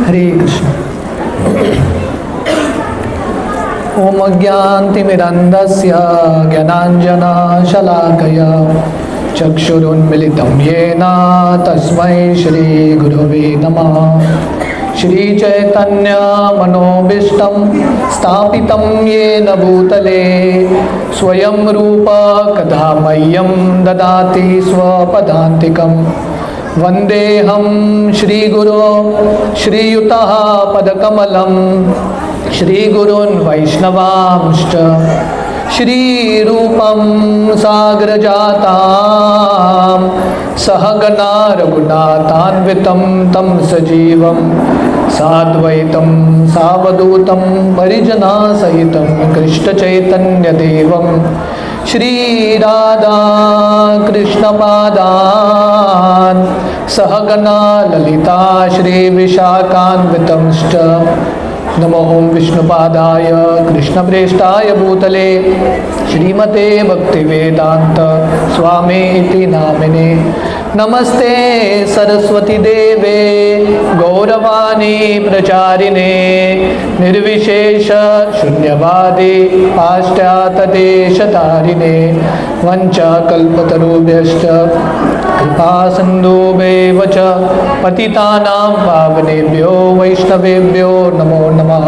हरे कृष्ण। ओम अज्ञानतिमिरन्धस्य ज्ञानाञ्जनशलाकया चक्षुरुन्मिलितं येन तस्मै श्रीगुरवे नमः। श्रीचैतन्यमनोभीष्टं स्थापितं येन भूतले स्वयं रूप कदा मह्यं ददाति स्वपदान्तिकं। वन्देऽहं श्रीगुरो श्रीयुतः पदकमलं श्रीगुरून् वैष्णवांश्च श्रीरूपं साग्रजातां सहगणा रघुनाथान्वितं तं सजीवं साद्वैतं सावधूतं परिजनसहितं कृष्णचैतन्यदेवं श्रीराधा कृष्णपादान् सहगणा ललिता श्रीविशाखान्वितंश्च। नमो ओं विष्णुपादाय कृष्णप्रेष्ठाय भूतले श्रीमते भक्तिवेदांत स्वामी इति नामिने। नमस्ते सरस्वती देवे गौरवाणी प्रचारिणे निर्विशेष शून्यवादी पाश्चात्यदेशतारिणे वंशकल्पतरुभ्यश्च कृपा सिन्धुभ्येव च पतितानां पावनेभ्यो वैष्णवेभ्यो नमो नमः।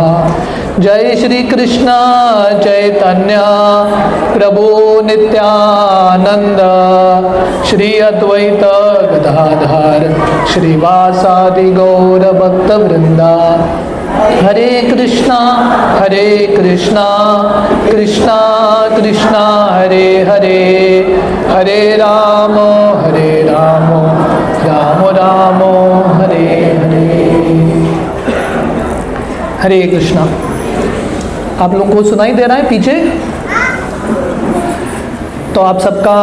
जय श्री कृष्ण चैतन्य प्रभु नित्यानंद श्री अद्वैत गदाधर श्रीवासादि गौर भक्त वृंदा। हरे कृष्णा कृष्णा कृष्णा हरे हरे, हरे राम राम राम हरे हरे। हरे कृष्णा। आप लोगों को सुनाई दे रहा है पीछे? तो आप सबका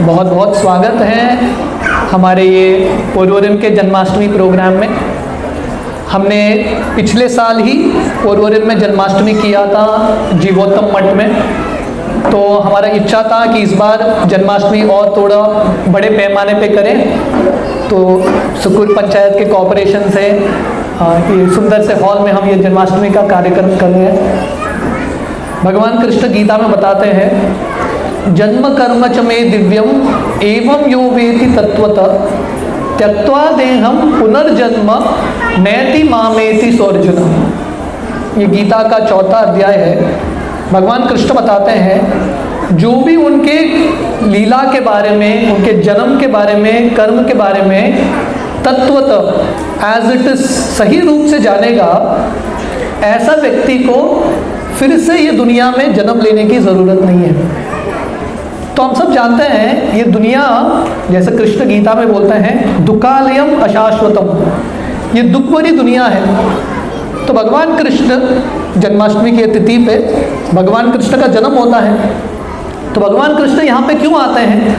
बहुत बहुत स्वागत है हमारे ये पोरवोरिम के जन्माष्टमी प्रोग्राम में। हमने पिछले साल ही पोरवोरिम में जन्माष्टमी किया था जीवोत्तम मठ में। तो हमारा इच्छा था कि इस बार जन्माष्टमी और थोड़ा बड़े पैमाने पे करें। तो सुकुर पंचायत के कोऑपरेशन से कि सुंदर से हॉल में हम ये जन्माष्टमी का कार्यक्रम कर रहे हैं। भगवान कृष्ण गीता में बताते हैं, जन्म कर्म च मे दिव्यम एवं यो वेति तत्वतः त्यक्त्वा देहम पुनर्जन्म नैति मामेति सोर्जुन। ये गीता का 4वां अध्याय है। भगवान कृष्ण बताते हैं जो भी उनके लीला के बारे में, उनके जन्म के बारे में, कर्म के बारे में तत्वतः एज इट इज सही रूप से जानेगा, ऐसा व्यक्ति को फिर से ये दुनिया में जन्म लेने की ज़रूरत नहीं है। तो हम सब जानते हैं ये दुनिया, जैसे कृष्ण गीता में बोलते हैं, दुकालयम अशाश्वतम, ये दुख भरी दुनिया है। तो भगवान कृष्ण जन्माष्टमी की तिथि पे भगवान कृष्ण का जन्म होता है। तो भगवान कृष्ण यहाँ पे क्यों आते हैं?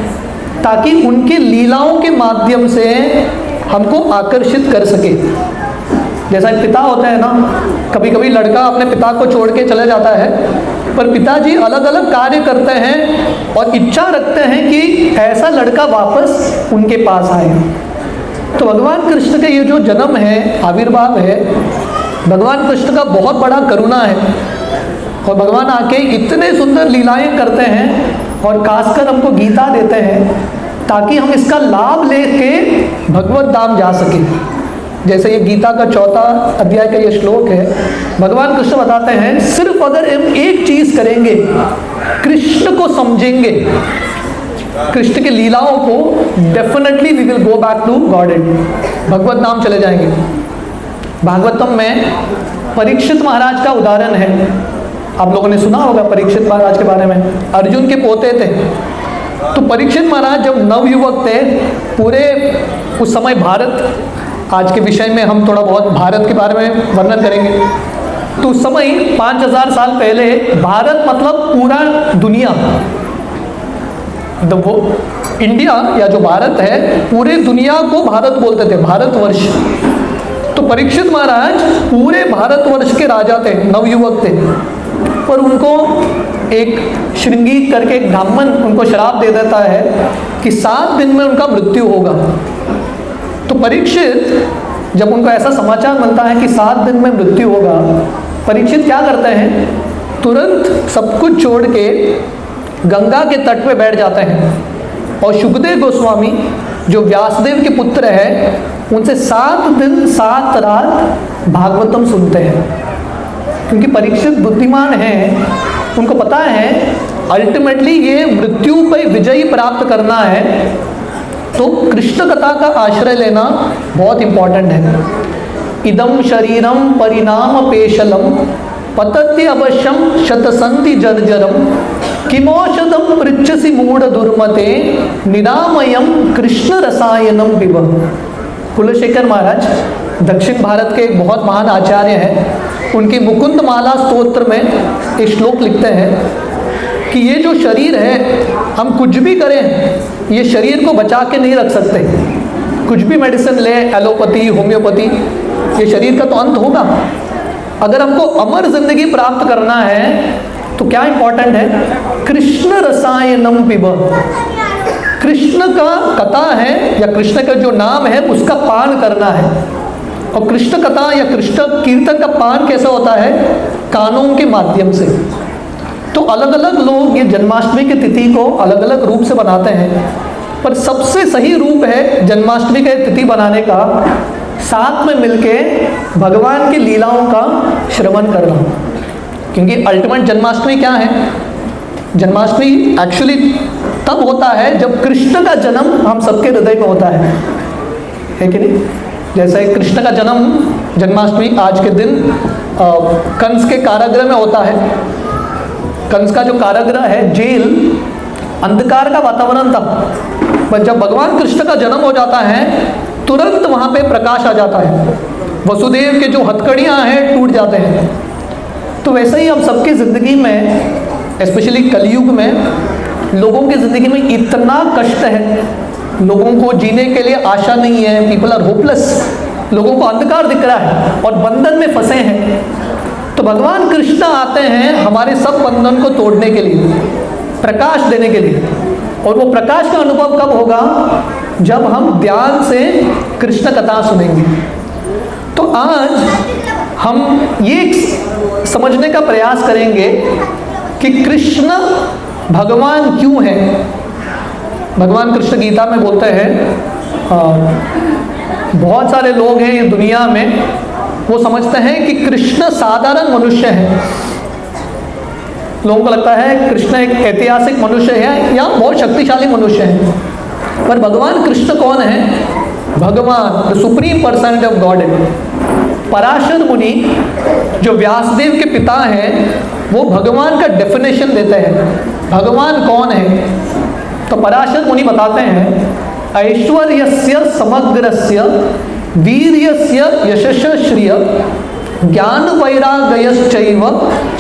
ताकि उनके लीलाओं के माध्यम से हमको आकर्षित कर सके। जैसा पिता होते हैं ना, कभी कभी लड़का अपने पिता को छोड़ के चले जाता है, पर पिताजी अलग अलग कार्य करते हैं और इच्छा रखते हैं कि ऐसा लड़का वापस उनके पास आए। तो भगवान कृष्ण के ये जो जन्म है, आविर्भाव है, भगवान कृष्ण का बहुत बड़ा करुणा है। और भगवान आके इतने सुंदर लीलाएं करते हैं और खासकर हमको गीता देते हैं ताकि हम इसका लाभ लेके भगवत धाम जा सके। जैसे ये गीता का 4वां अध्याय का ये श्लोक है, भगवान कृष्ण बताते हैं सिर्फ अगर हम एक चीज करेंगे, कृष्ण को समझेंगे, कृष्ण के लीलाओं को, definitely we will go back to godhead, भगवत धाम चले जाएंगे। भागवतम में परीक्षित महाराज का उदाहरण है। आप लोगों ने सुना होगा परीक्षित महाराज के बारे में। अर्जुन के पोते थे। तो परीक्षित महाराज जब नवयुवक थे, पूरे उस समय भारत, आज के विषय में हम थोड़ा बहुत भारत के बारे में वर्णन करेंगे। तो उस समय 5000 साल पहले भारत मतलब पूरा दुनिया, वो इंडिया या जो भारत है, पूरे दुनिया को भारत बोलते थे, भारतवर्ष। तो परीक्षित महाराज पूरे भारतवर्ष के राजा थे, नवयुवक थे। पर उनको एक श्रृंगी करके एक ब्राह्मण उनको श्राप दे देता है कि 7 दिन में उनका मृत्यु होगा। तो परीक्षित जब उनको ऐसा समाचार मिलता है कि 7 दिन में मृत्यु होगा, परीक्षित क्या करते हैं? तुरंत सब कुछ छोड़ के गंगा के तट पे बैठ जाते हैं और शुकदेव गोस्वामी जो व्यासदेव के पुत्र हैं, उनसे 7 दिन 7 रात भागवतम सुनते हैं। क्योंकि परीक्षित बुद्धिमान हैं, उनको पता है अल्टीमेटली ये मृत्यु पर विजय प्राप्त करना है, तो कृष्ण कथा का आश्रय लेना बहुत इंपॉर्टेंट है। इदम शरीरम परिणाम पेशलम पतत्य अवश्यम शतसंति जर्जरम किमौषधम पृच्छसि मूढ़ दुर्मते निरामयम कृष्ण रसायनम पिब। कुलशेखर महाराज दक्षिण भारत के एक बहुत महान आचार्य हैं। उनकी मुकुंद माला स्तोत्र में एक श्लोक लिखते हैं कि ये जो शरीर है, हम कुछ भी करें, ये शरीर को बचा के नहीं रख सकते। कुछ भी मेडिसिन ले, एलोपैथी, होम्योपैथी, ये शरीर का तो अंत होगा। अगर हमको अमर जिंदगी प्राप्त करना है तो क्या इंपॉर्टेंट है? कृष्ण रसायनम पिब। कृष्ण का कथा है या कृष्ण का जो नाम है उसका पान करना है। और कृष्ण कथा या कृष्ण कीर्तन का पान कैसा होता है? कानों के माध्यम से। तो अलग अलग लोग ये जन्माष्टमी की तिथि को अलग अलग रूप से बनाते हैं, पर सबसे सही रूप है जन्माष्टमी की तिथि बनाने का साथ में मिलके भगवान की लीलाओं का श्रवण करना। क्योंकि अल्टीमेट जन्माष्टमी क्या है? जन्माष्टमी एक्चुअली तब होता है जब कृष्ण का जन्म हम सबके हृदय में होता है कि नहीं? जैसे कृष्ण का जन्म जन्माष्टमी आज के दिन कंस के कारागृह में होता है। कंस का जो कारागृह है, जेल, अंधकार का वातावरण था, पर जब भगवान कृष्ण का जन्म हो जाता है तुरंत वहाँ पे प्रकाश आ जाता है। वसुदेव के जो हथकड़ियाँ हैं टूट जाते हैं। तो वैसे ही हम सबकी ज़िंदगी में, स्पेशली कलयुग में, लोगों की ज़िंदगी में इतना कष्ट है, लोगों को जीने के लिए आशा नहीं है, पीपल आर होपलेस, लोगों को अंधकार दिख रहा है और बंधन में फंसे हैं। तो भगवान कृष्ण आते हैं हमारे सब बंधन को तोड़ने के लिए, प्रकाश देने के लिए। और वो प्रकाश का अनुभव कब होगा? जब हम ध्यान से कृष्ण कथा सुनेंगे। तो आज हम ये समझने का प्रयास करेंगे कि कृष्ण भगवान क्यों है। भगवान कृष्ण गीता में बोलते हैं, बहुत सारे लोग हैं ये दुनिया में, वो समझते हैं कि कृष्ण साधारण मनुष्य है। लोगों को लगता है कृष्ण एक ऐतिहासिक मनुष्य है या बहुत शक्तिशाली मनुष्य है। पर भगवान कृष्ण कौन है? भगवान the supreme personality of God है। पराशर मुनि जो व्यासदेव के पिता हैं, वो भगवान का डेफिनेशन देते हैं भगवान कौन है। तो पराशर मुनि बताते हैं, ऐश्वर्यस्य समग्रस्य वीर्यस्य यशस्य श्रिय ज्ञान वैराग्यश्चैव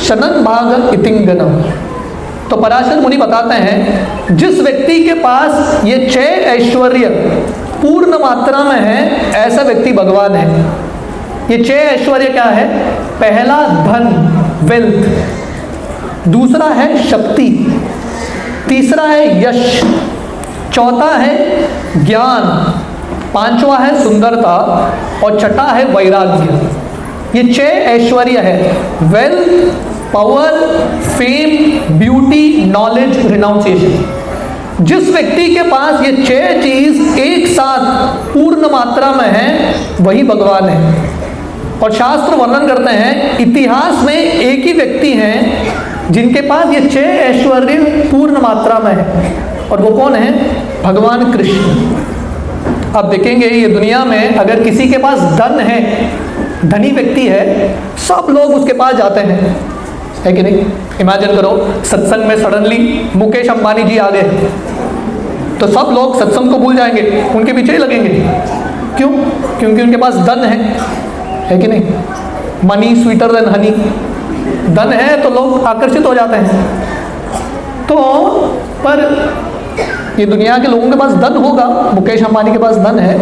शनन भाग इतिंगनम। तो पराशर मुनि बताते हैं, जिस व्यक्ति के पास ये 6 ऐश्वर्य पूर्ण मात्रा में है, ऐसा व्यक्ति भगवान है। ये 6 ऐश्वर्य क्या है? पहला धन, वेल्थ, दूसरा है शक्ति, तीसरा है यश, चौथा है ज्ञान, पांचवा है सुंदरता और छठा है वैराग्य। ये 6 ऐश्वर्य है, wealth, power, fame, beauty, knowledge, renunciation. जिस व्यक्ति के पास ये 6 चीज एक साथ पूर्ण मात्रा में है, वही भगवान है। और शास्त्र वर्णन करते हैं, इतिहास में एक ही व्यक्ति हैं जिनके पास ये 6 ऐश्वर्य पूर्ण मात्रा में है, और वो कौन है? भगवान कृष्ण। अब देखेंगे ये दुनिया में अगर किसी के पास धन है, धनी व्यक्ति है, सब लोग उसके पास जाते हैं, है कि नहीं? इमेजिन करो सत्संग में सडनली मुकेश अंबानी जी आ गए, तो सब लोग सत्संग को भूल जाएंगे, उनके पीछे ही लगेंगे। क्यों? क्योंकि उनके पास धन है कि नहीं? Money sweeter than Honey. धन है तो लोग आकर्षित हो जाते हैं। तो पर ये दुनिया के लोगों के पास धन होगा, मुकेश अंबानी के पास धन है,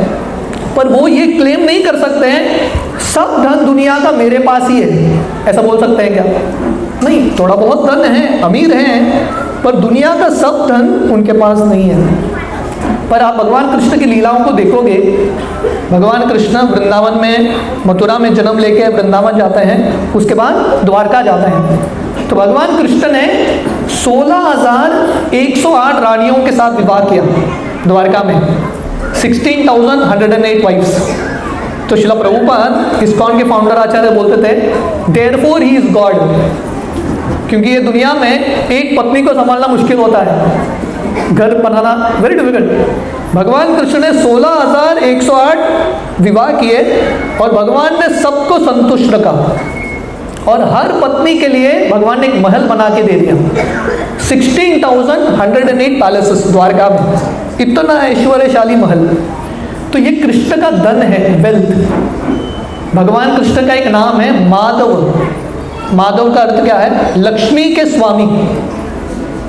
पर वो ये क्लेम नहीं कर सकते हैं सब धन दुनिया का मेरे पास ही है। ऐसा बोल सकते हैं क्या? नहीं, थोड़ा बहुत धन है, अमीर हैं, पर दुनिया का सब धन उनके पास नहीं है। पर आप भगवान कृष्ण की लीलाओं को देखोगे, भगवान कृष्ण वृंदावन में, मथुरा में जन्म लेके वृंदावन जाते हैं, उसके बाद द्वारका जाते हैं। तो भगवान कृष्ण ने 16,108 रानियों के साथ विवाह किया द्वारका में, 16,108 वाइफ्स। तो श्रील प्रभुपाद इस्कॉन के फाउंडर आचार्य बोलते थे, देयरफॉर ही इज गॉड, क्योंकि ये दुनिया में एक पत्नी को संभालना मुश्किल होता है, घर बनाना वेरी डिफिकल्ट। भगवान कृष्ण ने 16,108 विवाह किए और भगवान ने सबको संतुष्ट रखा, और हर पत्नी के लिए भगवान ने एक महल बना के दे दिया, 16,108 पैलेसेस द्वारका में, इतना ऐश्वर्यशाली महल। तो ये कृष्ण का धन है, वेल्थ। भगवान कृष्ण का एक नाम है माधव। माधव का अर्थ क्या है? लक्ष्मी के स्वामी।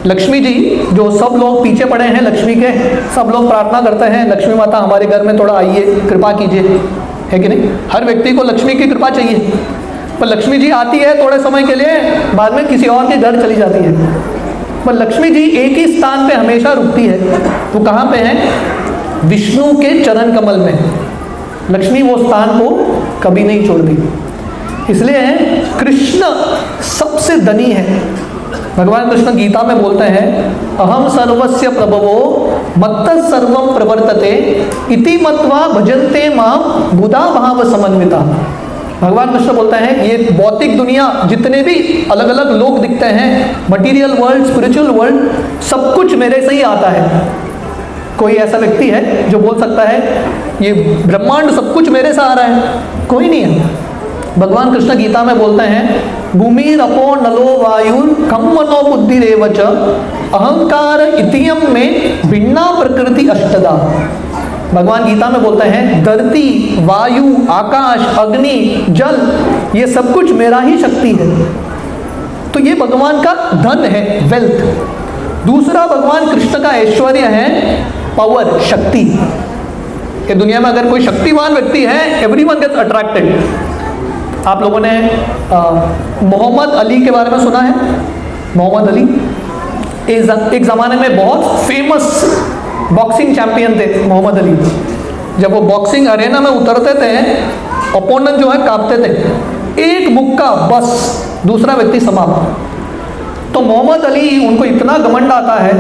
लक्ष्मी जी, जो सब लोग पीछे पड़े हैं लक्ष्मी के, सब लोग प्रार्थना करते हैं, लक्ष्मी माता हमारे घर में थोड़ा आइए, कृपा कीजिए, है कि नहीं? हर व्यक्ति को लक्ष्मी की कृपा चाहिए, पर लक्ष्मी जी आती है थोड़े समय के लिए, बाद में किसी और के घर चली जाती है। पर लक्ष्मी जी एक ही स्थान पे हमेशा रुकती है। वो कहाँ पे है? विष्णु के चरण कमल में। लक्ष्मी वो स्थान को कभी नहीं छोड़ती, इसलिए कृष्ण सबसे धनी है। भगवान कृष्ण गीता में बोलते हैं, अहम सर्वस्य प्रभवो मत्तः सर्वं प्रवर्तते इति मत्वा भजन्ते मां बुधा भाव समन्विता। भगवान कृष्ण बोलते हैं, ये भौतिक दुनिया, जितने भी अलग अलग लोग दिखते हैं, मटीरियल वर्ल्ड, स्पिरिचुअल वर्ल्ड, सब कुछ मेरे से ही आता है। कोई ऐसा व्यक्ति है जो बोल सकता है ये ब्रह्मांड सब कुछ मेरे से आ रहा है? कोई नहीं है। भगवान कृष्ण गीता में बोलते हैं, भूमिर अपो नलो वायुर कम मनो बुद्धिरेव च अहंकार इतियम में भिन्ना प्रकृति अष्टदा। भगवान गीता में बोलते हैं, धरती, वायु, आकाश, अग्नि, जल, ये सब कुछ मेरा ही शक्ति है। तो ये भगवान का धन है, वेल्थ। दूसरा भगवान कृष्ण का ऐश्वर्य है पावर, शक्ति। ये दुनिया में अगर कोई शक्तिवान व्यक्ति है, एवरीवन गेट्स अट्रैक्टेड। आप लोगों ने मोहम्मद अली के बारे में सुना है? मोहम्मद अली एक ज़माने में बहुत फेमस बॉक्सिंग चैंपियन थे। मोहम्मद अली जब वो बॉक्सिंग अरेना में उतरते थे, अपोनेंट जो है कांपते थे, एक मुक्का बस दूसरा व्यक्ति समाप्त। तो मोहम्मद अली, उनको इतना घमंड आता है,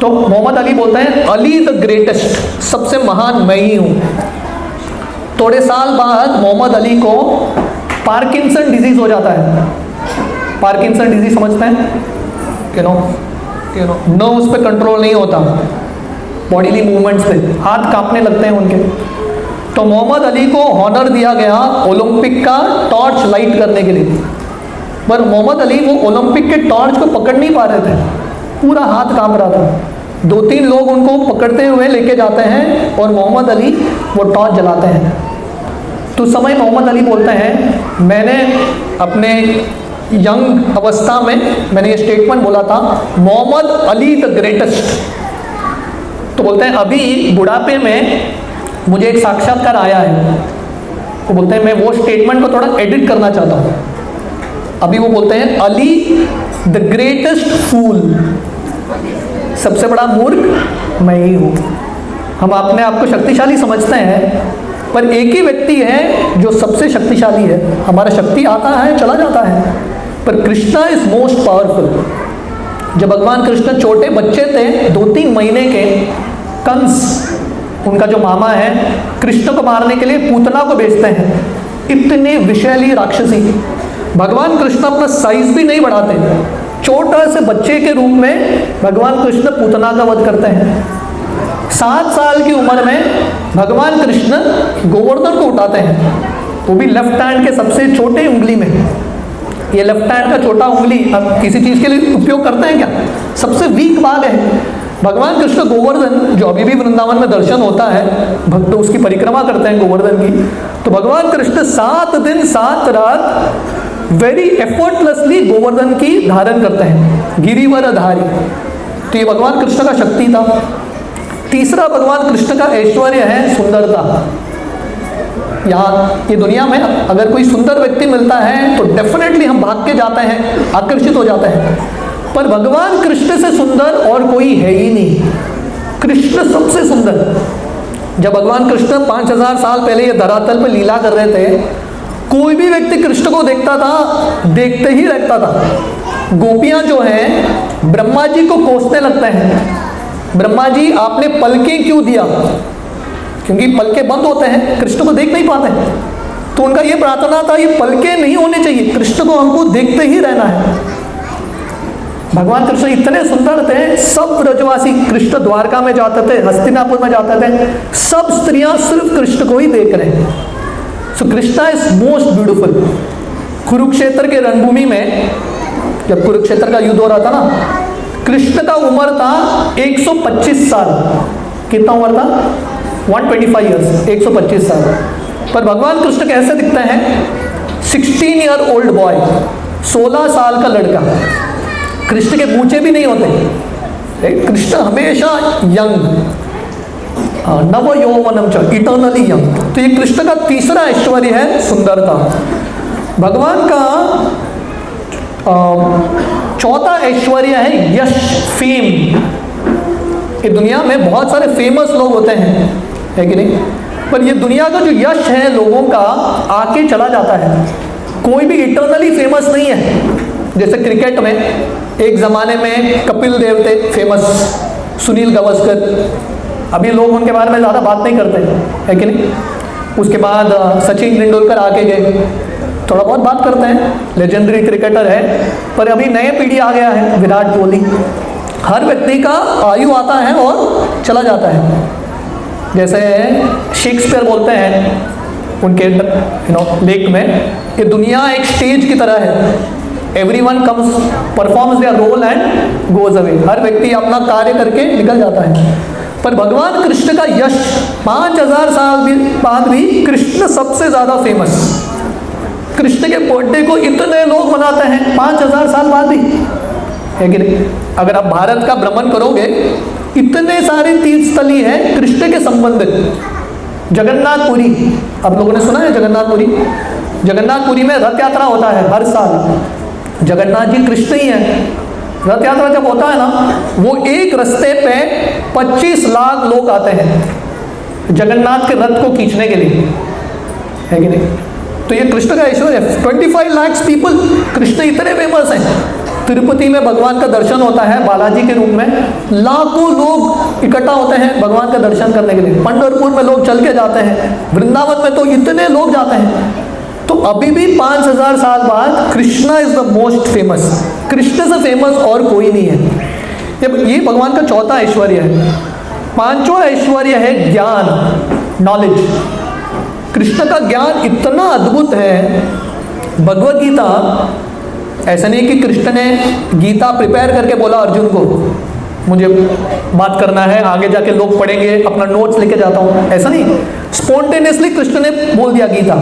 तो मोहम्मद अली बोलते हैं, अली द ग्रेटेस्ट, सबसे महान मैं ही हूँ। थोड़े साल बाद मोहम्मद अली को पार्किंसन डिजीज हो जाता है। पार्किंसन डिजीज समझते हैं? नर्व्स पे कंट्रोल नहीं होता, बॉडीली मूवमेंट्स पे, हाथ कांपने लगते हैं उनके। तो मोहम्मद अली को हॉनर दिया गया ओलंपिक का टॉर्च लाइट करने के लिए, पर मोहम्मद अली वो ओलंपिक के टॉर्च को पकड़ नहीं पा रहे थे, पूरा हाथ कांप रहा था। 2-3 लोग उनको पकड़ते हुए लेके जाते हैं और मोहम्मद अली वो टॉर्च जलाते हैं। तो उस समय मोहम्मद अली बोलते हैं, मैंने अपने यंग अवस्था में मैंने ये स्टेटमेंट बोला था, मोहम्मद अली द ग्रेटेस्ट। तो बोलते हैं अभी बुढ़ापे में मुझे एक साक्षात्कार आया है। वो बोलते हैं मैं वो स्टेटमेंट को थोड़ा एडिट करना चाहता हूँ। अभी वो बोलते हैं अली द ग्रेटेस्ट फूल, सबसे बड़ा मूर्ख मैं ही हूँ। हम अपने आप को शक्तिशाली समझते हैं, पर एक ही व्यक्ति है जो सबसे शक्तिशाली है। हमारा शक्ति आता है चला जाता है, पर कृष्णा इज मोस्ट पावरफुल। जब भगवान कृष्ण छोटे बच्चे थे, 2-3 महीने के, कंस उनका जो मामा है, कृष्ण को मारने के लिए पूतना को भेजते हैं। इतने विषैली राक्षसी, भगवान कृष्ण अपना साइज भी नहीं बढ़ाते, छोटा से बच्चे के रूप में भगवान कृष्ण पूतना का वध करते हैं। 7 साल की उम्र में भगवान कृष्ण गोवर्धन को उठाते हैं, वो भी लेफ्ट हैंड के सबसे छोटे उंगली में। ये लेफ्ट हैंड का छोटा उंगली अब किसी चीज़ के लिए उपयोग करते हैं क्या? सबसे वीक भाग है। भगवान कृष्ण गोवर्धन, जो अभी भी वृंदावन में दर्शन होता है, भक्त उसकी परिक्रमा करते हैं गोवर्धन की। तो भगवान कृष्ण 7 दिन 7 रात वेरी एफर्टलेसली गोवर्धन की धारण करते हैं, गिरिवर धारी। तो ये भगवान कृष्ण का शक्ति था। तीसरा भगवान कृष्ण का ऐश्वर्य है सुंदरता। यहाँ ये दुनिया में अगर कोई सुंदर व्यक्ति मिलता है तो डेफिनेटली हम भाग के जाते हैं, आकर्षित हो जाते हैं, पर भगवान कृष्ण से सुंदर और कोई है ही नहीं। कृष्ण सबसे सुंदर। जब भगवान कृष्ण 5000 साल पहले ये धरातल पर लीला कर रहे थे, कोई भी व्यक्ति कृष्ण को देखता था, देखते ही रहता था। गोपियां जो हैं ब्रह्मा जी को कोसने लगते हैं, ब्रह्मा जी आपने पलकें क्यों दिया, क्योंकि पलकें बंद होते हैं, कृष्ण को देख नहीं पाते हैं। तो उनका ये प्रार्थना था, ये पलकें नहीं होनी चाहिए, कृष्ण को हमको देखते ही रहना है। भगवान कृष्ण इतने सुंदर थे, सब ब्रजवासी, कृष्ण द्वारका में जाते थे, हस्तिनापुर में जाते थे, सब स्त्रियां सिर्फ कृष्ण को ही देख रहे हैं। So Krishna is most beautiful. Kurukshetra के रणभूमि में जब कुरुक्षेत्र का युद्ध हो रहा था ना, कृष्ण का उम्र था 125 साल। कितना उम्र था? 125 ईयर्स, 125 साल। पर भगवान कृष्ण कैसे दिखते हैं? 16 ईयर ओल्ड बॉय, 16 साल का लड़का। कृष्ण के मूछें भी नहीं होते, कृष्ण हमेशा यंग, नव यौवनम च, इटर्नली यंग। तो ये कृष्ण का तीसरा ऐश्वर्य है सुंदरता। भगवान का चौथा ऐश्वर्य है यश, फेम। ये दुनिया में बहुत सारे फेमस लोग होते हैं, है कि नहीं? पर ये दुनिया का जो यश है लोगों का, आके चला जाता है, कोई भी इटर्नली फेमस नहीं है। जैसे क्रिकेट में एक ज़माने में कपिल देव थे फेमस, सुनील गावस्कर, अभी लोग उनके बारे में ज़्यादा बात नहीं करते, है कि नहीं? उसके बाद सचिन तेंदुलकर आके गए, थोड़ा बहुत बात करते हैं, लेजेंडरी क्रिकेटर है। पर अभी नए पीढ़ी आ गया है, विराट कोहली। हर व्यक्ति का आयु आता है और चला जाता है। जैसे शेक्सपियर बोलते हैं उनके लेख में कि दुनिया एक स्टेज की तरह है, everyone comes performs their role and goes away. हर व्यक्ति अपना कार्य करके निकल जाता है। पर भगवान कृष्ण का यश 5000 साल बाद भी कृष्ण सबसे ज़्यादा फेमस। कृष्ण के बर्थडे को इतने लोग मनाते हैं 5000 साल बाद भी, है कि नहीं? अगर आप भारत का भ्रमण करोगे, इतने सारे तीर्थस्थली हैं कृष्ण के संबंधित। जगन्नाथपुरी, आप लोगों ने सुना है जगन्नाथपुरी? जगन्नाथपुरी में रथ यात्रा होता है हर साल। जगन्नाथ जी कृष्ण ही हैं। रथ यात्रा जब होता है ना, वो एक रास्ते पे 25 लाख लोग आते हैं जगन्नाथ के रथ को खींचने के लिए, है कि नहीं? तो ये कृष्ण का ऐश्वर्य है। 25 लाख पीपल, कृष्ण इतने फेमस हैं। तिरुपति में भगवान का दर्शन होता है बालाजी के रूप में, लाखों लोग इकट्ठा होते हैं भगवान का दर्शन करने के लिए। पंढरपुर में लोग चल के जाते हैं, वृंदावन में तो इतने लोग जाते हैं। तो अभी भी 5000 साल बाद Krishna is the most famous. Krishna से फेमस और कोई नहीं है। ये भगवान का चौथा ऐश्वर्य है। पांचवा ऐश्वर्य है ज्ञान, नॉलेज। कृष्ण का ज्ञान इतना अद्भुत है। भगवत गीता, ऐसा नहीं कि कृष्ण ने गीता प्रिपेयर करके बोला अर्जुन को मुझे बात करना है, आगे जाके लोग पढ़ेंगे, अपना नोट्स लेके जाता हूँ, ऐसा नहीं। स्पॉन्टेनियसली कृष्ण ने बोल दिया गीता।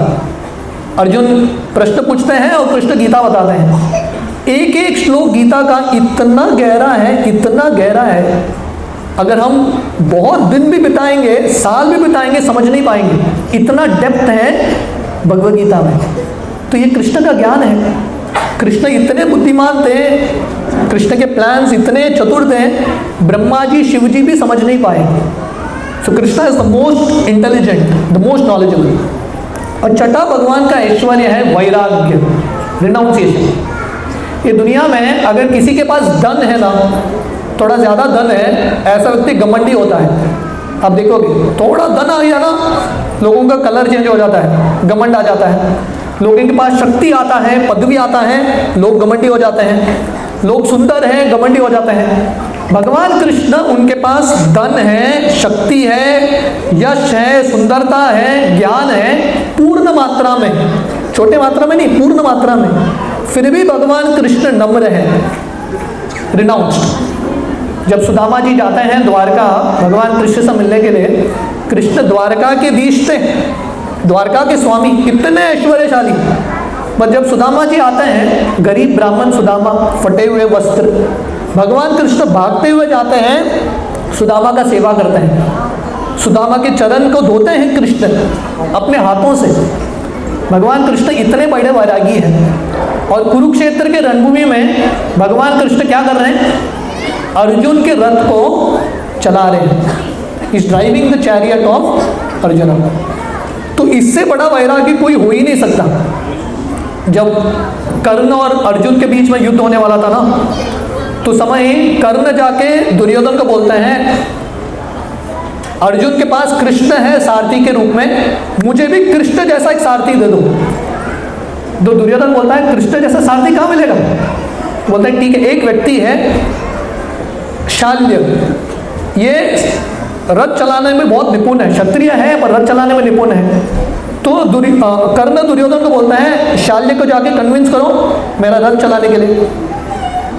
अर्जुन प्रश्न पूछते हैं और कृष्ण गीता बताते हैं। एक एक श्लोक गीता का इतना गहरा है, इतना गहरा है, अगर हम बहुत दिन भी बिताएंगे, साल भी बिताएंगे, समझ नहीं पाएंगे, इतना डेप्थ है भगवद गीता में। तो ये कृष्ण का ज्ञान है। कृष्ण इतने बुद्धिमान थे, कृष्ण के प्लान्स इतने चतुर थे, ब्रह्मा जी शिव जी भी समझ नहीं पाए। So Krishna is the most intelligent, the most knowledgeable. और छठा भगवान का ऐश्वर्य है वैराग्य, रिनाउंसिएशन। ये दुनिया में अगर किसी के पास धन है ना, थोड़ा ज़्यादा धन है, ऐसा व्यक्ति घमंडी होता है। आप देखोगे थोड़ा धन आ गया ना, लोगों का कलर चेंज हो जाता है, घमंड आ जाता है। लोगों के पास शक्ति आता है, पदवी आता है, लोग घमंडी हो जाते हैं। लोग सुंदर हैं, घमंडी हो जाते हैं। भगवान कृष्ण, उनके पास धन है, शक्ति है, यश है, सुंदरता है, ज्ञान है, पूर्ण मात्रा में, छोटे मात्रा में नहीं, पूर्ण मात्रा में। फिर भी भगवान कृष्ण नम्र है, रिनाउंस्ड। जब सुदामा जी जाते हैं द्वारका भगवान कृष्ण से मिलने के लिए, कृष्ण द्वारका के धीश थे, द्वारका के स्वामी, कितने ऐश्वर्यशाली। पर जब सुदामा जी आते हैं, गरीब ब्राह्मण सुदामा, फटे हुए वस्त्र, भगवान कृष्ण भागते हुए जाते हैं, सुदामा का सेवा करते हैं, सुदामा के चरण को धोते हैं कृष्ण अपने हाथों से। भगवान कृष्ण इतने बड़े वैरागी हैं। और कुरुक्षेत्र के रणभूमि में भगवान कृष्ण क्या कर रहे हैं? अर्जुन के रथ को चला रहे हैं, is driving the chariot of Arjun. तो इससे बड़ा वैरागी कोई हो ही नहीं सकता। जब कर्ण और अर्जुन के बीच में युद्ध होने वाला था ना, तो समय कर्ण जाके दुर्योधन को बोलते हैं अर्जुन के पास कृष्ण है सारथी के रूप में, मुझे भी कृष्ण जैसा एक सारथी दे दो। तो दुर्योधन बोलता है कृष्ण जैसा सारथी कहाँ मिलेगा? बोलता है ठीक है, एक व्यक्ति है शाल्य, ये रथ चलाने में बहुत निपुण है, क्षत्रिय है पर रथ चलाने में निपुण है। तो कर्ण दुर्योधन को बोलता है शाल्य को जाके कन्विंस करो मेरा रथ चलाने के लिए।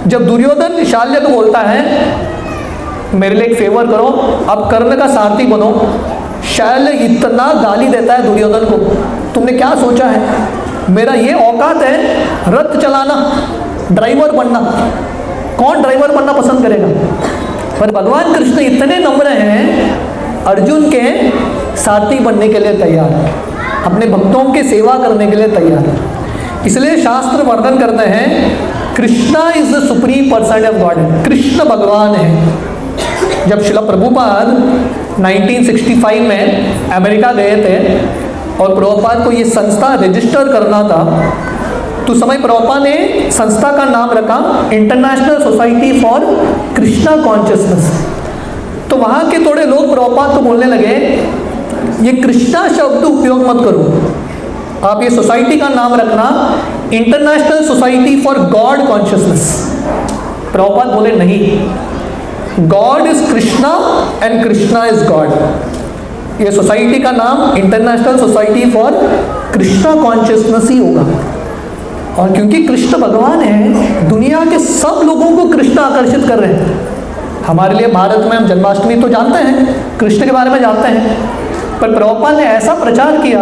जब दुर्योधन शाल्य को बोलता है मेरे लिए एक फेवर करो, अब कर्ण का सारथी बनो, शाल्य इतना गाली देता है दुर्योधन को, तुमने क्या सोचा है, मेरा ये औकात है रथ चलाना, ड्राइवर बनना, कौन ड्राइवर बनना पसंद करेगा? पर भगवान कृष्ण इतने नम्र हैं, अर्जुन के सारथी बनने के लिए तैयार, अपने भक्तों की सेवा करने के लिए तैयार। इसलिए शास्त्र वर्णन करते हैं Krishna is the supreme person of God, Krishna भगवान है। जब शिला प्रभुपाद 1965 में अमेरिका गए थे और प्रभुपाद को ये संस्था रजिस्टर करना था, तो समय प्रभुपाद ने संस्था का नाम रखा international society for Krishna consciousness. तो वहाँ के थोड़े लोग प्रभुपाद को बोलने लगे ये कृष्णा शब्द उपयोग मत करो, आप ये सोसाइटी का नाम रखना international society for God consciousness. Prabhupada बोले नहीं, God is Krishna and Krishna is God. ये सोसाइटी का नाम international society for Krishna consciousness ही होगा। और क्योंकि कृष्ण भगवान है, दुनिया के सब लोगों को कृष्ण आकर्षित कर रहे हैं। हमारे लिए भारत में हम जन्माष्टमी तो जानते हैं, कृष्ण के बारे में जानते हैं, पर प्रभुपाद ने ऐसा प्रचार किया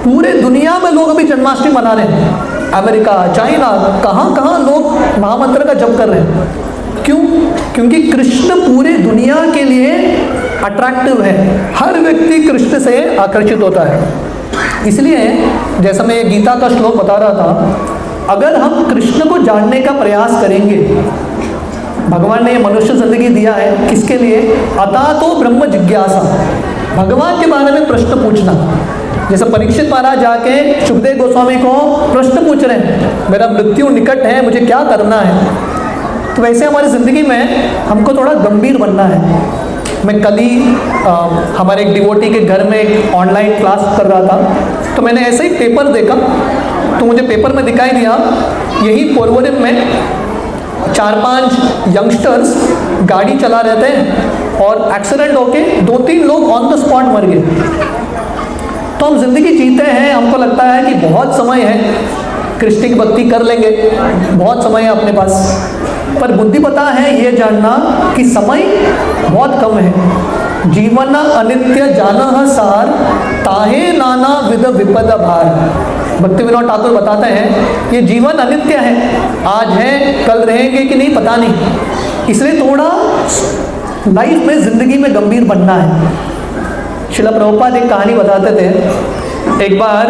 पूरे दुनिया में लोग अभी जन्माष्टमी मना रहे हैं। अमेरिका, चाइना, कहाँ कहाँ लोग महामंत्र का जप कर रहे हैं। क्यों? क्योंकि कृष्ण पूरे दुनिया के लिए अट्रैक्टिव है, हर व्यक्ति कृष्ण से आकर्षित होता है। इसलिए जैसा मैं ये गीता का श्लोक बता रहा था, अगर हम कृष्ण को जानने का प्रयास करेंगे, भगवान ने ये मनुष्य जिंदगी दिया है किसके लिए? अतातो ब्रह्म जिज्ञासा, भगवान के बारे में प्रश्न पूछना। जैसे परीक्षित महाराज जाके सुखदेव गोस्वामी को प्रश्न पूछ रहे हैं, मेरा मृत्यु निकट है, मुझे क्या करना है। तो वैसे हमारी ज़िंदगी में हमको थोड़ा गंभीर बनना है। मैं कल ही हमारे एक डिवोटी के घर में एक ऑनलाइन क्लास कर रहा था, तो मैंने ऐसे ही पेपर देखा, तो मुझे पेपर में दिखाई दिया यही पोरवोरिम में 4-5 यंगस्टर्स गाड़ी चला रहे थे और एक्सीडेंट होके 2-3 लोग ऑन द स्पॉट मर गए। तो हम जिंदगी जीते हैं, हमको लगता है कि बहुत समय है, कृष्ण की भक्ति कर लेंगे, बहुत समय है अपने पास। पर बुद्धि पता है ये जानना कि समय बहुत कम है। जीवन अनित्य जानह सार, ताहे नाना विध विपद भार। भक्ति विनोद ठाकुर बताते हैं ये जीवन अनित्य है, आज है कल रहेंगे कि नहीं पता नहीं। इसलिए थोड़ा लाइफ में जिंदगी में गंभीर बनना है। शिला प्रभुपाद एक कहानी बताते थे। एक बार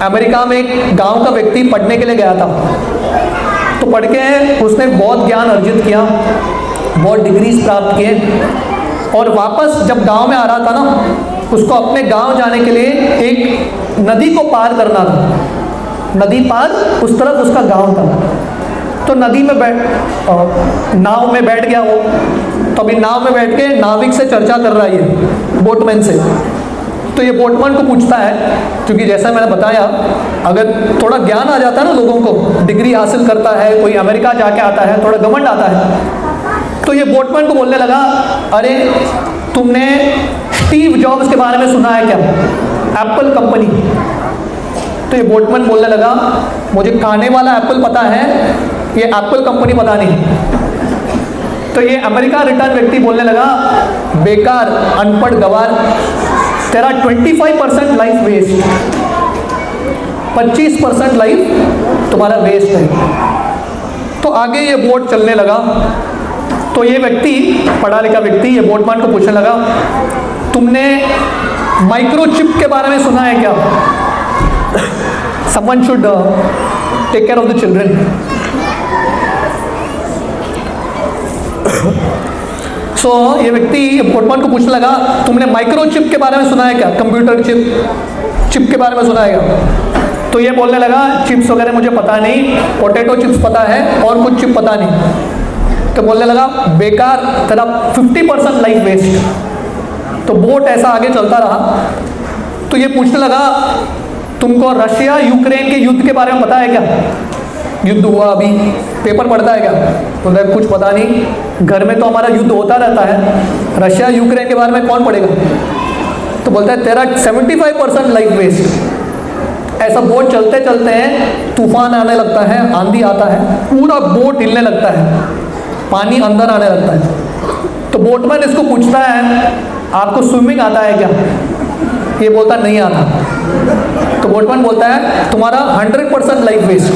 अमेरिका में एक गांव का व्यक्ति पढ़ने के लिए गया था, तो पढ़ के उसने बहुत ज्ञान अर्जित किया, बहुत डिग्रीज प्राप्त किए, और वापस जब गांव में आ रहा था ना, उसको अपने गांव जाने के लिए एक नदी को पार करना था। नदी पार उस तरफ उसका गांव था। तो नदी में नाव में बैठ गया वो। तो अभी नाव में बैठ के नाविक से चर्चा कर रहा है, बोटमैन से। तो ये बोटमैन को पूछता है, क्योंकि जैसा मैंने बताया अगर थोड़ा ज्ञान आ जाता है ना लोगों को, डिग्री हासिल करता है, कोई अमेरिका जाके आता है, थोड़ा घमंड आता है। तो ये बोटमैन को बोलने लगा, अरे तुमने स्टीव जॉब्स के बारे में सुना है क्या, एप्पल कंपनी? तो ये बोटमैन बोलने लगा, मुझे खाने वाला एप्पल पता है, ये एप्पल कंपनी पता नहीं। तो ये अमेरिका रिटर्न व्यक्ति बोलने लगा, बेकार, अनपढ़ गवार, तेरा 25% लाइफ वेस्ट, 25% लाइफ तुम्हारा वेस्ट है। तो आगे ये बोट चलने लगा। तो ये व्यक्ति, पढ़ा लिखा व्यक्ति, ये बोटमैन को पूछने लगा, तुमने माइक्रोचिप के बारे में सुना है क्या? Someone should take care of the children. सो ये व्यक्ति पोटमैन को पूछने लगा, तुमने माइक्रोचिप के बारे में सुना है क्या? कंप्यूटर चिप के बारे में सुना है क्या? तो ये बोलने लगा, चिप्स वगैरह मुझे पता नहीं, पोटैटो चिप्स पता है और कुछ चिप पता नहीं। तो बोलने लगा, बेकार, तेरा 50% लाइफ वेस्ट। तो बोट ऐसा आगे चलता रहा। तो ये पूछने लगा, तुमको रशिया यूक्रेन के युद्ध के बारे में पता है क्या? युद्ध हुआ अभी, पेपर पढ़ता है क्या? तो मैं कुछ पता नहीं, घर में तो हमारा युद्ध होता रहता है, रशिया यूक्रेन के बारे में कौन पढ़ेगा? तो बोलता है तेरा 75% लाइफ वेस्ट। ऐसा बोट चलते चलते हैं, तूफान आने लगता है, आंधी आता है, पूरा बोट हिलने लगता है, पानी अंदर आने लगता है। तो बोटमैन इसको पूछता है, आपको स्विमिंग आता है क्या? ये बोलता नहीं आता। तो बोटमैन बोलता है, तुम्हारा 100% लाइफ वेस्ट,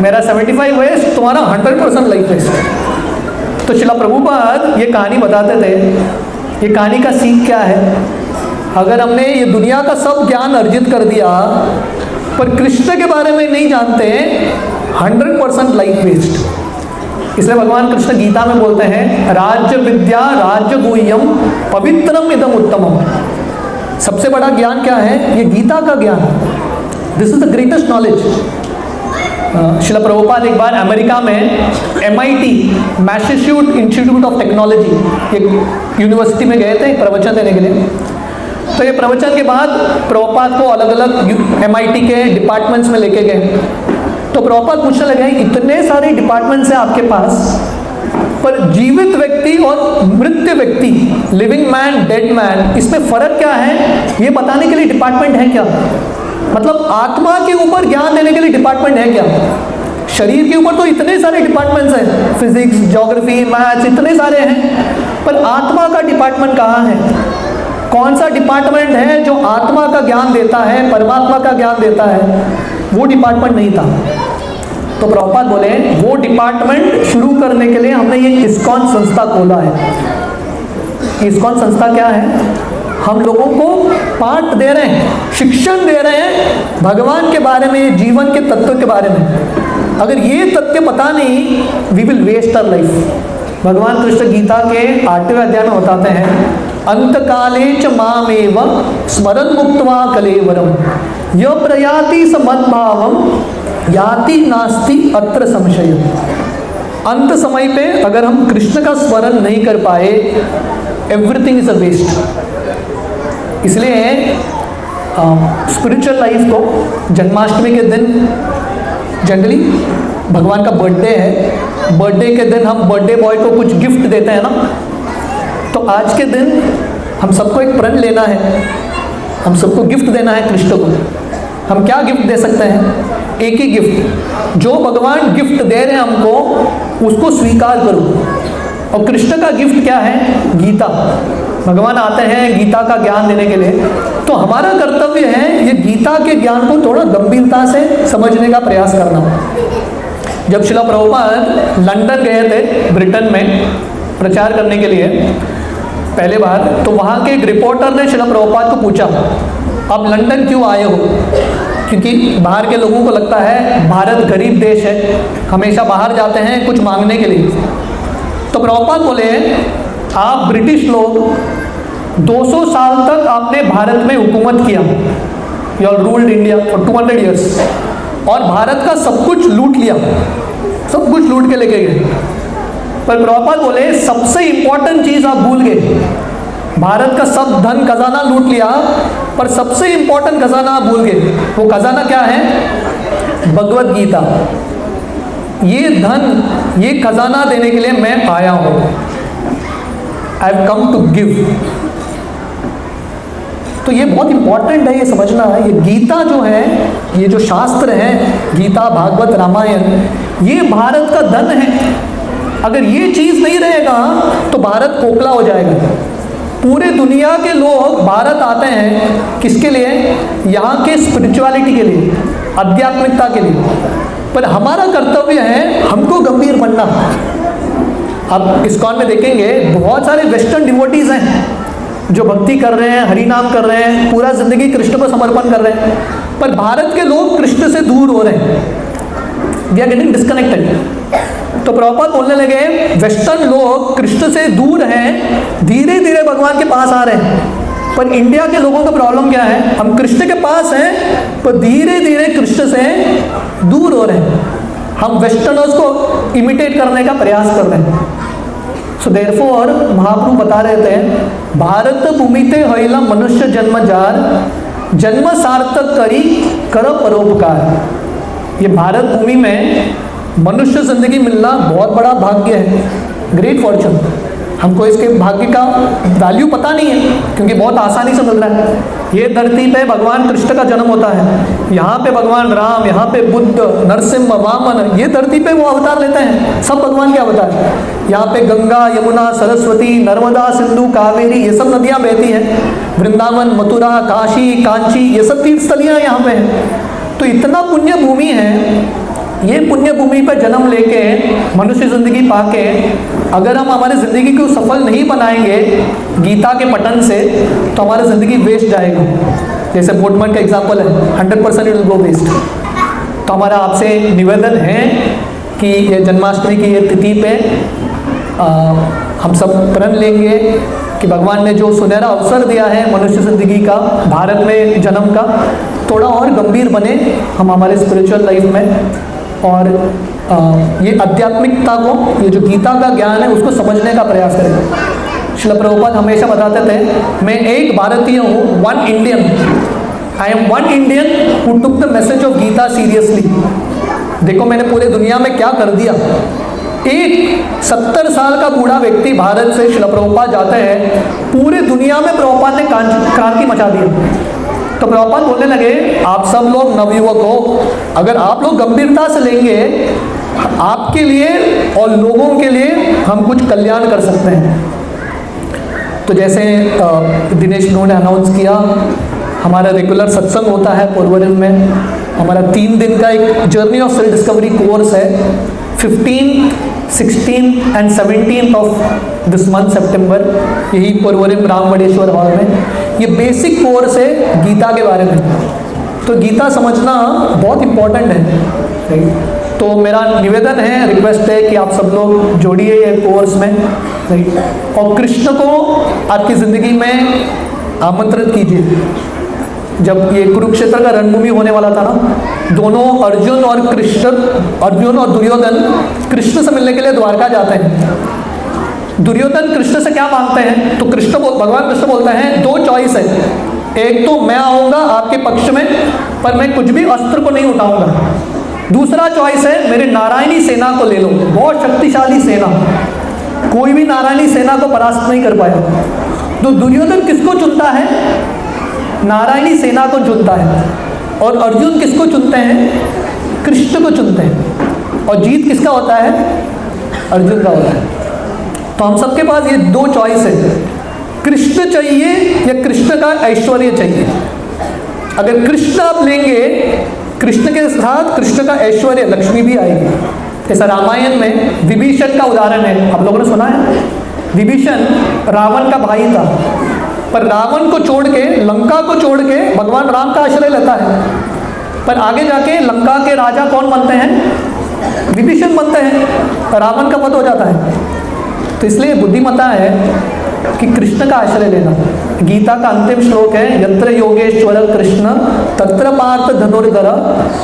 मेरा 75 वेस्ट, तुम्हारा 100% लाइफ वेस्ट। तो श्रील प्रभुपाद ये कहानी बताते थे, ये कहानी का सीख क्या है? अगर हमने ये दुनिया का सब ज्ञान अर्जित कर दिया पर कृष्ण के बारे में नहीं जानते, 100% लाइफ वेस्ट। इसलिए भगवान कृष्ण गीता में बोलते हैं, राज्य विद्या राज्य गुह्यम पवित्रम इदम उत्तमम। सबसे बड़ा ज्ञान क्या है? ये गीता का ज्ञान। This is the greatest knowledge. Srila Prabhupada एक बार अमेरिका में MIT Massachusetts institute of technology, एक यूनिवर्सिटी में गए थे प्रवचन देने के लिए। तो ये प्रवचन के बाद प्रभुपाद को अलग अलग MIT के डिपार्टमेंट्स में लेके गए। तो प्रभुपाद पूछने लगे, इतने सारे डिपार्टमेंट्स हैं आपके पास, पर जीवित व्यक्ति और मृत व्यक्ति, लिविंग मैन डेड मैन, इसमें फर्क क्या है ये बताने के लिए डिपार्टमेंट है क्या? मतलब आत्मा के ऊपर ज्ञान देने के लिए डिपार्टमेंट है क्या? शरीर के ऊपर तो इतने सारे डिपार्टमेंट्स हैं, फिजिक्स, ज्योग्राफी, मैथ्स, इतने सारे हैं, पर आत्मा का डिपार्टमेंट कहाँ है? कौन सा डिपार्टमेंट है जो आत्मा का ज्ञान देता है, परमात्मा का ज्ञान देता है? वो डिपार्टमेंट नहीं था। तो प्रभुपाद बोले, वो डिपार्टमेंट शुरू करने के लिए हमने ये इस्कॉन संस्था खोला है। इस्कॉन संस्था क्या है? हम लोगों को पाठ दे रहे हैं, शिक्षण दे रहे हैं भगवान के बारे में, जीवन के तत्व के बारे में। अगर ये तथ्य पता नहीं, we will waste our life. भगवान कृष्ण गीता के 8वें अध्याय में बताते हैं, अंत काले च मामेव स्मरन् मुक्त्वा कलेवरम य प्रयाति स मद्भावम याति नास्ति अत्र संशय। अंत समय पे अगर हम कृष्ण का स्मरण नहीं कर पाए, एवरीथिंग इज अ वेस्ट। इसलिए स्पिरिचुअल लाइफ को जन्माष्टमी के दिन, जनरली भगवान का बर्थडे है, बर्थडे के दिन हम बर्थडे बॉय को कुछ गिफ्ट देते हैं ना, तो आज के दिन हम सबको एक प्रण लेना है, हम सबको गिफ्ट देना है कृष्ण को। हम क्या गिफ्ट दे सकते हैं? एक ही गिफ्ट, जो भगवान गिफ्ट दे रहे हैं हमको, उसको स्वीकार करो। और कृष्ण का गिफ्ट क्या है? गीता। भगवान आते हैं गीता का ज्ञान देने के लिए, तो हमारा कर्तव्य है ये गीता के ज्ञान को थोड़ा गंभीरता से समझने का प्रयास करना। जब श्रील प्रभुपाद लंदन गए थे, ब्रिटेन में प्रचार करने के लिए पहले बार, तो वहाँ के एक रिपोर्टर ने श्रील प्रभुपाद को पूछा, आप लंदन क्यों आए हो? क्योंकि बाहर के लोगों को लगता है भारत गरीब देश है, हमेशा बाहर जाते हैं कुछ मांगने के लिए। तो प्रभुपाद बोले, आप ब्रिटिश लोग 200 साल तक आपने भारत में हुकूमत किया, you all ruled India for 200 years, और भारत का सब कुछ लूट लिया, सब कुछ लूट के लेके गए। पर प्रभुपाद बोले, सबसे इंपॉर्टेंट चीज आप भूल गए। भारत का सब धन खजाना लूट लिया, पर सबसे इंपॉर्टेंट खजाना आप भूल गए। वो खजाना क्या है? भगवत गीता। ये धन, ये खजाना देने के लिए मैं आया हूं। I have come to give. तो ये बहुत इंपॉर्टेंट है, ये समझना है। ये गीता जो है, ये जो शास्त्र है, गीता, भागवत, रामायण, ये भारत का धन है। अगर ये चीज नहीं रहेगा तो भारत खोखला हो जाएगा। पूरे दुनिया के लोग भारत आते हैं किसके लिए? यहाँ के स्पिरिचुअलिटी के लिए, आध्यात्मिकता के लिए। पर हमारा कर्तव्य है हमको गंभीर बनना। अब इस्कॉन में देखेंगे बहुत सारे वेस्टर्न डिवोटीज हैं जो भक्ति कर रहे हैं, हरि नाम कर रहे हैं, पूरा जिंदगी कृष्ण को समर्पण कर रहे हैं, पर भारत के लोग कृष्ण से दूर हो रहे हैं। We are getting disconnected. तो प्रभुपाद बोलने लगे वेस्टर्न लोग कृष्ण से दूर हैं, धीरे धीरे भगवान के पास आ रहे हैं। पर इंडिया के लोगों का प्रॉब्लम क्या है, हम कृष्ण के पास हैं पर धीरे धीरे कृष्ण से दूर हो रहे हैं। हम वेस्टर्नर्स को इमिटेट करने का प्रयास कर रहे हैं। सो देयरफॉर महाप्रभु बता रहे थे, भारत भूमिते हईला मनुष्य जन्म जार, जन्म सार्थक करी कर परोपकार। ये भारत भूमि में मनुष्य जिंदगी मिलना बहुत बड़ा भाग्य है, ग्रेट फॉर्चून। हमको इसके भाग्य का वैल्यू पता नहीं है क्योंकि बहुत आसानी से मिल रहा है। ये धरती पे भगवान कृष्ण का जन्म होता है, यहाँ पे भगवान राम, यहाँ पे बुद्ध, नरसिम्हा, वामन, ये धरती पे वो अवतार लेते हैं, सब भगवान के अवतार। यहाँ पे गंगा, यमुना, सरस्वती, नर्मदा, सिंधु, कावेरी, ये सब नदियाँ बहती हैं। वृंदावन, मथुरा, काशी, कांची, ये सब तीर्थ स्थलियाँ यहाँ पे हैं। तो इतना पुण्य भूमि है, ये पुण्य भूमि पर जन्म लेके मनुष्य जिंदगी पाके अगर हम हमारी ज़िंदगी को सफल नहीं बनाएंगे गीता के पठन से, तो हमारी ज़िंदगी वेस्ट जाएगी। जैसे बोटमैन का एग्जाम्पल है, 100% इट विल गो वेस्ट। तो हमारा आपसे निवेदन है कि ये जन्माष्टमी की ये तिथि पे हम सब प्रण लेंगे कि भगवान ने जो सुनहरा अवसर दिया है मनुष्य ज़िंदगी का, भारत में जन्म का, थोड़ा और गंभीर बने हम हमारे स्पिरिचुअल लाइफ में, और ये आध्यात्मिकता को, ये जो गीता का ज्ञान है उसको समझने का प्रयास करें। श्रील प्रभुपाद हमेशा बताते थे, मैं एक भारतीय हूँ, one Indian, I am one Indian who took the message of Gita seriously. देखो मैंने पूरे दुनिया में क्या कर दिया। एक 70 साल का बूढ़ा व्यक्ति भारत से श्रील प्रभुपाद जाते हैं, पूरे दुनिया में प्रभुपाद ने क्रांति मचा दिया। तो प्रभुपाद बोलने लगे, आप सब लोग नवयुवक हो, अगर आप लोग गंभीरता से लेंगे आपके लिए और लोगों के लिए हम कुछ कल्याण कर सकते हैं। तो जैसे दिनेश ने अनाउंस किया, हमारा रेगुलर सत्संग होता है पोरवरम में। हमारा 3 दिन का एक journey of self discovery course है, 15, 16 एंड 17 ऑफ दिस मंथ सितंबर, यही पोरवरम रामवडेश्वर हॉल में। ये बेसिक कोर्स है गीता के बारे में। तो गीता समझना बहुत इम्पोर्टेंट है। तो मेरा निवेदन है, रिक्वेस्ट है कि आप सब लोग जोड़िए ये कोर्स में, और कृष्ण को आपकी ज़िंदगी में आमंत्रित कीजिए। जब ये कुरुक्षेत्र का रणभूमि होने वाला था ना, दोनों अर्जुन और दुर्योधन कृष्ण से मिलने के लिए द्वारका जाते हैं। दुर्योधन कृष्ण से क्या मांगते हैं, तो भगवान कृष्ण बोलते हैं 2 चॉइस है, एक तो मैं आऊँगा आपके पक्ष में पर मैं कुछ भी अस्त्र को नहीं उठाऊंगा, दूसरा चॉइस है मेरे नारायणी सेना को ले लो, बहुत शक्तिशाली सेना, कोई भी नारायणी सेना को परास्त नहीं कर पाया। तो दुर्योधन किसको चुनता है, नारायणी सेना को चुनता है, और अर्जुन किसको चुनते हैं, कृष्ण को चुनते हैं, और जीत किसका होता है, अर्जुन का होता है। तो हम सबके पास ये 2 चॉइस है, कृष्ण चाहिए या कृष्ण का ऐश्वर्य चाहिए। अगर कृष्ण आप लेंगे, कृष्ण के साथ कृष्ण का ऐश्वर्य, लक्ष्मी भी आएगी। जैसा रामायण में विभीषण का उदाहरण है, आप लोगों ने सुना है। विभीषण रावण का भाई था, पर रावण को छोड़ के, लंका को छोड़ के भगवान राम का आश्रय लेता है। पर आगे जाके लंका के राजा कौन बनते हैं, विभीषण बनते हैं, रावण का वध हो जाता है। तो इसलिए बुद्धिमत्ता है कि कृष्ण का आश्रय लेना। गीता का अंतिम श्लोक है, यत्र योगेश्वर कृष्ण तत्र पार्थ धनुर्धर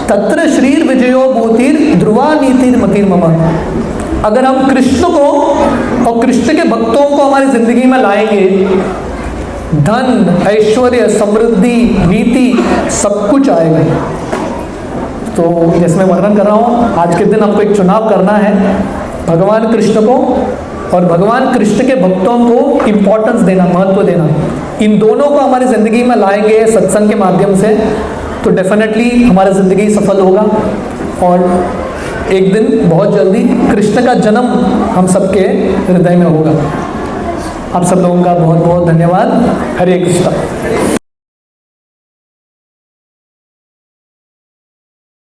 तत्र श्रीर विजयो भूतिर ध्रुवा नीतिर मतिर मम। अगर हम कृष्ण को और कृष्ण के भक्तों को हमारी जिंदगी में लाएंगे, धन, ऐश्वर्य, समृद्धि, नीति, सब कुछ आएगा। तो जैसे मैं वर्णन कर रहा हूँ, आज के दिन हमको एक चुनाव करना है, भगवान कृष्ण को और भगवान कृष्ण के भक्तों को इम्पोर्टेंस देना, महत्व देना। इन दोनों को हमारी ज़िंदगी में लाएंगे सत्संग के माध्यम से, तो डेफिनेटली हमारी ज़िंदगी सफल होगा, और एक दिन बहुत जल्दी कृष्ण का जन्म हम सबके हृदय में होगा। आप सब लोगों का बहुत बहुत धन्यवाद। हरे कृष्ण।